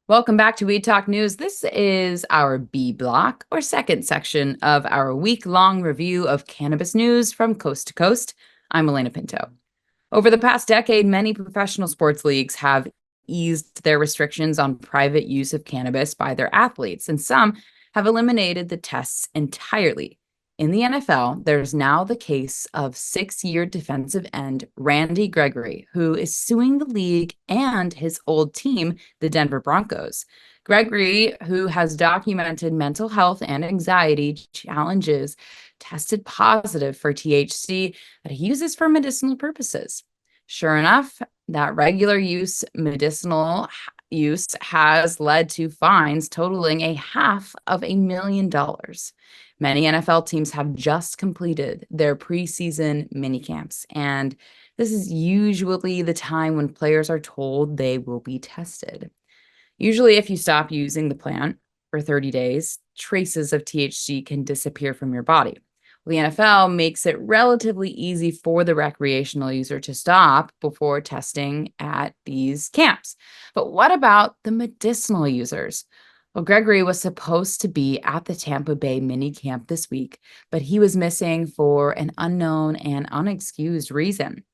Welcome back to Weed Talk News. This is our B block, or second section of our week-long review of cannabis news from coast to coast. I'm Alaina Pinto. Over the past decade, many professional sports leagues have eased their restrictions on private use of cannabis by their athletes, and some have eliminated the tests entirely. In the NFL, there's now the case of six-year defensive end Randy Gregory, who is suing the league and his old team, the Denver Broncos. Gregory, who has documented mental health and anxiety challenges, tested positive for THC that he uses for medicinal purposes. Sure enough, that regular use medicinal use has led to fines totaling $500,000. Many NFL teams have just completed their preseason minicamps, and this is usually the time when players are told they will be tested. Usually, if you stop using the plant for 30 days, traces of THC can disappear from your body. The NFL makes it relatively easy for the recreational user to stop before testing at these camps. But what about the medicinal users? Well, Gregory was supposed to be at the Tampa Bay mini camp this week, but he was missing for an unknown and unexcused reason.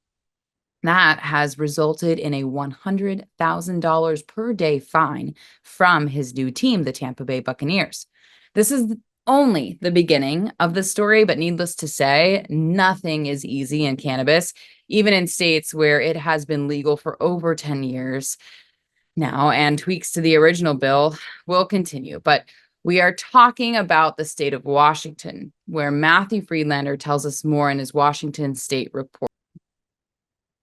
That has resulted in a $100,000 per day fine from his new team, the Tampa Bay Buccaneers. This is only the beginning of the story, but needless to say, nothing is easy in cannabis, even in states where it has been legal for over 10 years now, and tweaks to the original bill will continue. But we are talking about the state of Washington, where Matthew Friedlander tells us more in his Washington State report.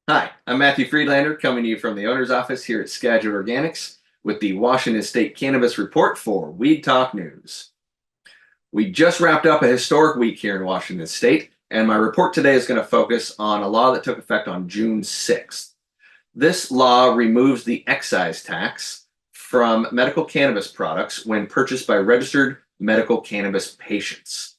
Hi, I'm Matthew Friedlander, coming to you from the owner's office here at Skagit Organics with the Washington State Cannabis Report for Weed Talk News. We just wrapped up a historic week here in Washington State, and my report today is going to focus on a law that took effect on June 6th. This law removes the excise tax from medical cannabis products when purchased by registered medical cannabis patients.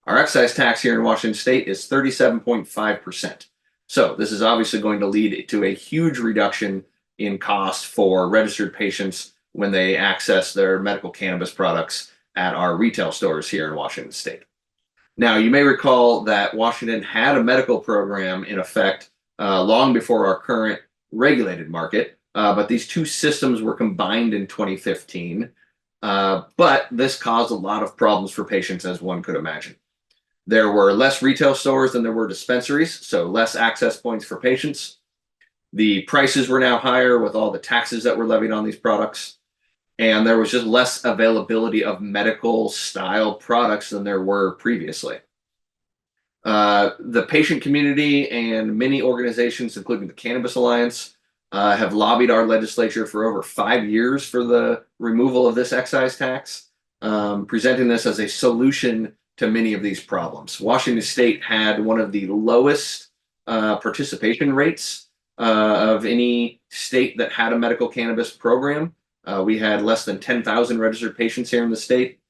Our excise tax here in Washington State is 37.5%. So this is obviously going to lead to a huge reduction in cost for registered patients when they access their medical cannabis products at our retail stores here in Washington State. Now, you may recall that Washington had a medical program in effect long before our current regulated market, but these two systems were combined in 2015. But this caused a lot of problems for patients, as one could imagine. There were less retail stores than there were dispensaries, so less access points for patients. The prices were now higher with all the taxes that were levied on these products. And there was just less availability of medical style products than there were previously. The patient community and many organizations, including the Cannabis Alliance, have lobbied our legislature for over 5 years for the removal of this excise tax, presenting this as a solution to many of these problems. Washington State had one of the lowest participation rates of any state that had a medical cannabis program. We had less than 10,000 registered patients here in the state.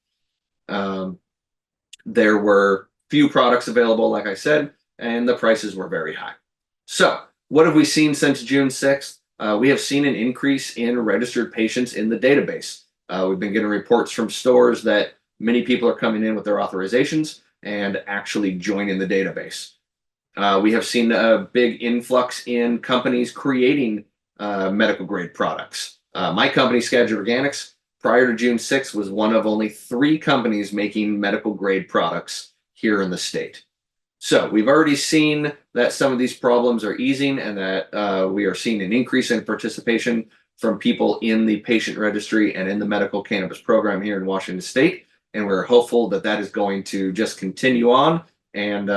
There were few products available, like I said, and the prices were very high. So what have we seen since June 6th? We have seen an increase in registered patients in the database. We've been getting reports from stores that many people are coming in with their authorizations and actually joining the database. We have seen a big influx in companies creating medical grade products. My company, Skagit Organics, prior to June 6th, was one of only 3 companies making medical grade products here in the state. So we've already seen that some of these problems are easing and that we are seeing an increase in participation from people in the patient registry and in the medical cannabis program here in Washington State. And we're hopeful that that is going to just continue on, and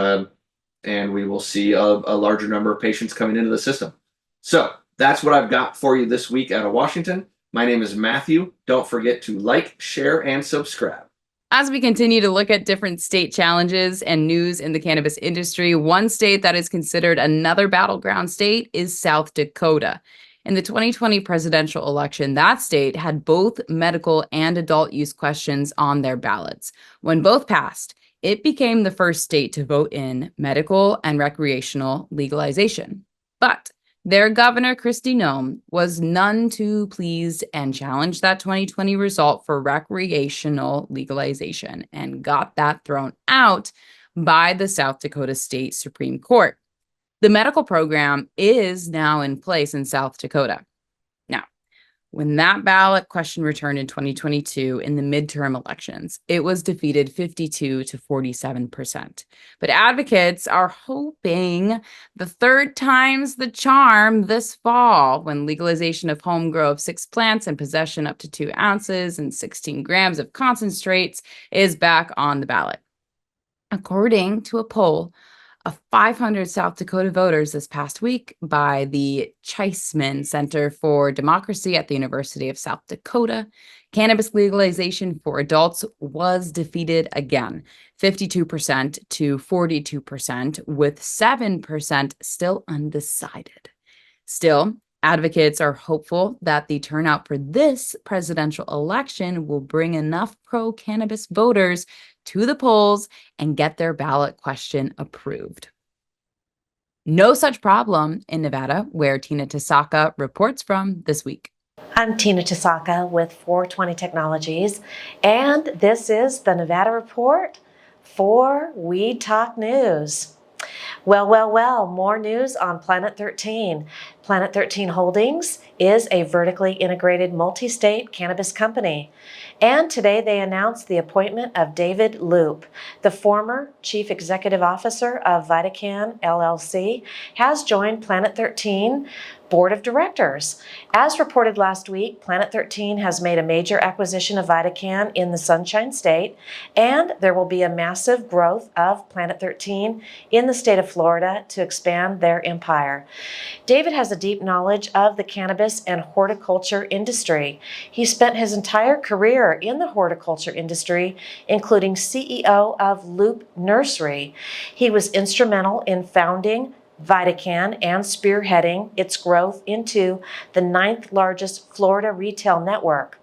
we will see a larger number of patients coming into the system. So that's what I've got for you this week out of Washington. My name is Matthew. Don't forget to like, share, and subscribe. As we continue to look at different state challenges and news in the cannabis industry, one state that is considered another battleground state is South Dakota. In the 2020 presidential election, that state had both medical and adult use questions on their ballots. When both passed, it became the first state to vote in medical and recreational legalization. But Their governor, Kristi Noem, was none too pleased and challenged that 2020 result for recreational legalization and got that thrown out by the South Dakota State Supreme Court. The medical program is now in place in South Dakota. Now, when that ballot question returned in 2022 in the midterm elections, it was defeated 52 to 47%. But advocates are hoping the third time's the charm this fall when legalization of home grow of 6 plants and possession up to 2 ounces and 16 grams of concentrates is back on the ballot. According to a poll of 500 South Dakota voters this past week by the Cheisman Center for Democracy at the University of South Dakota, cannabis legalization for adults was defeated again, 52% to 42%, with 7% still undecided. Still, advocates are hopeful that the turnout for this presidential election will bring enough pro-cannabis voters to the polls and get their ballot question approved. No such problem in Nevada, where Tina Tasaka reports from this week. I'm Tina Tasaka with 420 Technologies, and this is the Nevada Report for Weed Talk News. Well, more news on Planet 13. Planet 13 Holdings is a vertically integrated multi-state cannabis company. And today they announced the appointment of David Loop, the former Chief Executive Officer of VidaCann LLC, has joined Planet 13 Board of Directors. As reported last week, Planet 13 has made a major acquisition of VidaCann in the Sunshine State, and there will be a massive growth of Planet 13 in the state of Florida to expand their empire. David has a deep knowledge of the cannabis and horticulture industry. He spent his entire career in the horticulture industry, including CEO of Loop Nursery. He was instrumental in founding VidaCann and spearheading its growth into the 9th largest Florida retail network.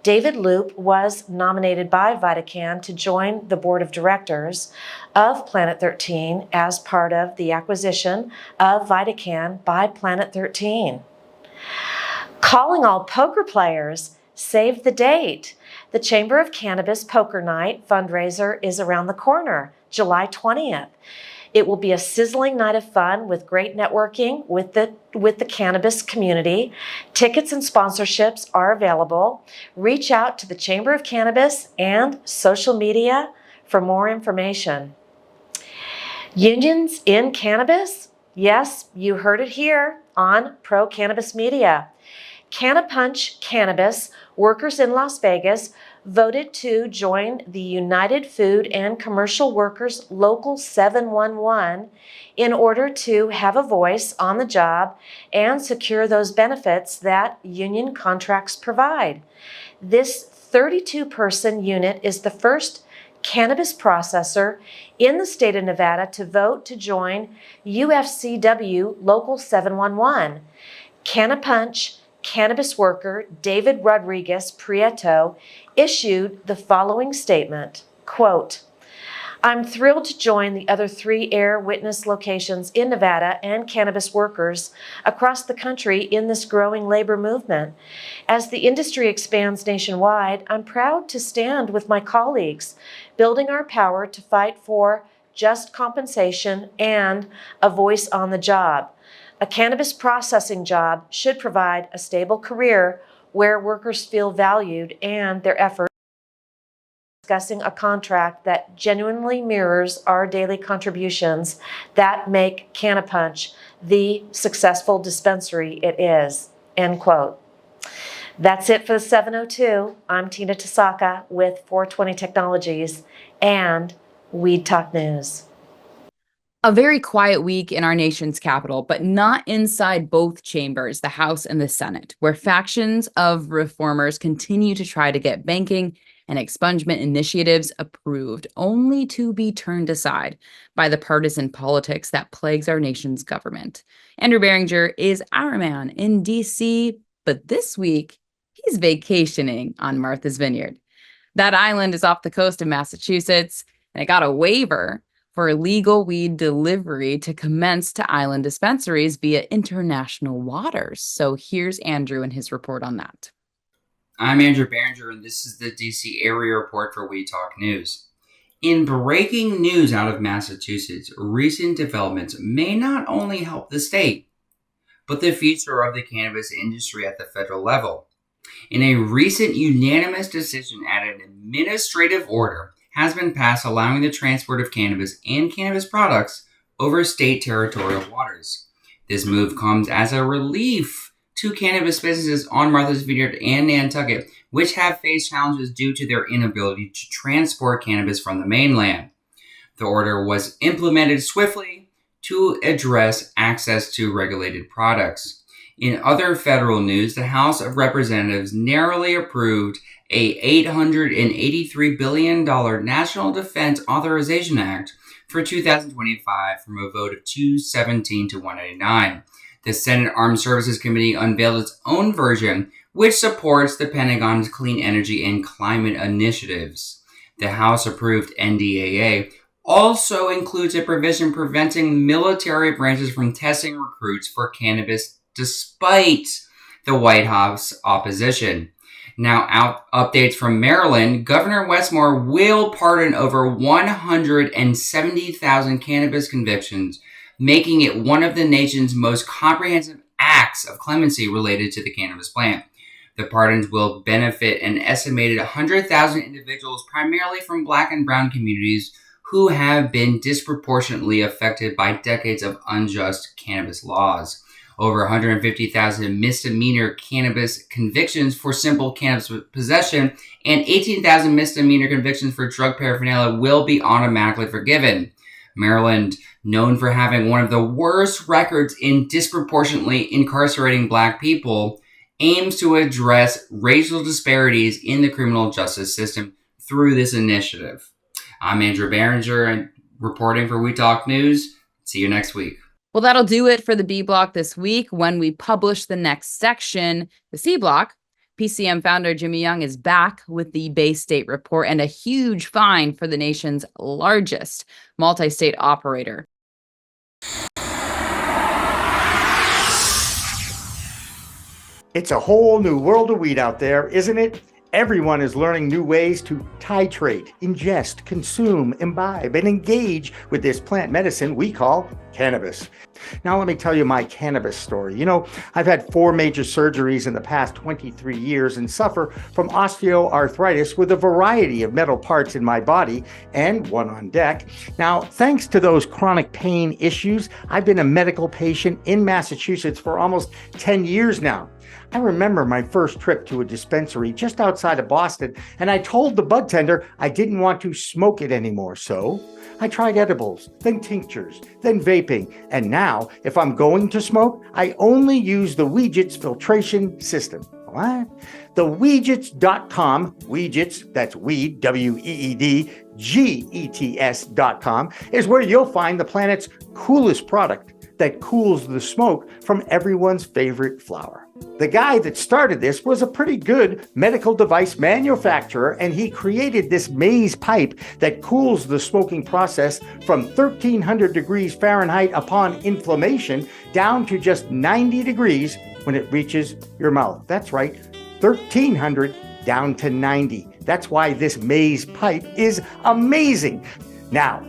David Loop was nominated by VidaCann to join the board of directors of Planet 13 as part of the acquisition of VidaCann by Planet 13. Calling all poker players, save the date. The Chamber of Cannabis Poker Night fundraiser is around the corner, July 20th. It will be a sizzling night of fun with great networking with the cannabis community. Tickets and sponsorships are available. Reach out to the Chamber of Cannabis and social media for more information. Unions in cannabis? Yes, you heard it here on Pro Cannabis Media. Cannapunch Cannabis workers in Las Vegas voted to join the United Food and Commercial Workers Local 711 in order to have a voice on the job and secure those benefits that union contracts provide. This 32-person unit is the first cannabis processor in the state of Nevada to vote to join UFCW Local 711. Cannapunch cannabis worker David Rodriguez Prieto issued the following statement, quote, "I'm thrilled to join the other 3 Air Witness locations in Nevada and cannabis workers across the country in this growing labor movement. As the industry expands nationwide, I'm proud to stand with my colleagues, building our power to fight for just compensation and a voice on the job. A cannabis processing job should provide a stable career where workers feel valued and their efforts discussing a contract that genuinely mirrors our daily contributions that make Cannapunch the successful dispensary it is," end quote. That's it for the 702. I'm Tina Tasaka with 420 Technologies and Weed Talk News. A very quiet week in our nation's capital, but not inside both chambers, the House and the Senate, where factions of reformers continue to try to get banking and expungement initiatives approved, only to be turned aside by the partisan politics that plagues our nation's government. Andrew Behringrer is our man in D.C., but this week he's vacationing on Martha's Vineyard. That island is off the coast of Massachusetts, and it got a waiver for legal weed delivery to commence to island dispensaries via international waters. So here's Andrew and his report on that. I'm Andrew Behringrer, and this is the DC area report for We Talk News. In breaking news out of Massachusetts, recent developments may not only help the state, but the future of the cannabis industry at the federal level. In a recent unanimous decision, an administrative order has been passed allowing the transport of cannabis and cannabis products over state territorial waters. This move comes as a relief to cannabis businesses on Martha's Vineyard and Nantucket, which have faced challenges due to their inability to transport cannabis from the mainland. The order was implemented swiftly to address access to regulated products. In other federal news, the House of Representatives narrowly approved a $883 billion National Defense Authorization Act for 2025 from a vote of 217 to 189. The Senate Armed Services Committee unveiled its own version, which supports the Pentagon's clean energy and climate initiatives. The House-approved NDAA also includes a provision preventing military branches from testing recruits for cannabis despite the White House opposition. Now, updates from Maryland. Governor Westmore will pardon over 170,000 cannabis convictions, making it one of the nation's most comprehensive acts of clemency related to the cannabis plant. The pardons will benefit an estimated 100,000 individuals, primarily from Black and Brown communities, who have been disproportionately affected by decades of unjust cannabis laws. Over 150,000 misdemeanor cannabis convictions for simple cannabis possession and 18,000 misdemeanor convictions for drug paraphernalia will be automatically forgiven. Maryland, known for having one of the worst records in disproportionately incarcerating Black people, aims to address racial disparities in the criminal justice system through this initiative. I'm Andrew Behringrer, reporting for We Talk News. See you next week. Well, that'll do it for the B Block this week. When we publish the next section, the C Block, PCM founder Jimmy Young is back with the Bay State report and a huge fine for the nation's largest multi-state operator. It's a whole new world of weed out there, isn't it? Everyone is learning new ways to titrate, ingest, consume, imbibe, and engage with this plant medicine we call cannabis. Now let me tell you my cannabis story. You know, I've had 4 major surgeries in the past 23 years and suffer from osteoarthritis with a variety of metal parts in my body and one on deck. Now, thanks to those chronic pain issues, I've been a medical patient in Massachusetts for almost 10 years now. I remember my first trip to a dispensary just outside of Boston, and I told the bud tender I didn't want to smoke it anymore. So I tried edibles, then tinctures, then vaping, and now if I'm going to smoke, I only use the Weedgets filtration system. What? The Weedgets.com, Weedgets, that's weed, W-E-E-D, G-E-T-S.com, is where you'll find the planet's coolest product that cools the smoke from everyone's favorite flower. The guy that started this was a pretty good medical device manufacturer, and he created this maze pipe that cools the smoking process from 1,300 degrees Fahrenheit upon inflammation down to just 90 degrees when it reaches your mouth. That's right, 1,300 down to 90. That's why this maze pipe is amazing. Now,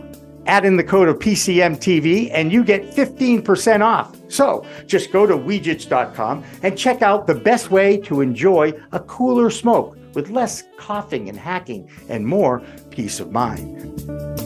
add in the code of PCMTV and you get 15% off. So just go to Weedgets.com and check out the best way to enjoy a cooler smoke with less coughing and hacking and more peace of mind.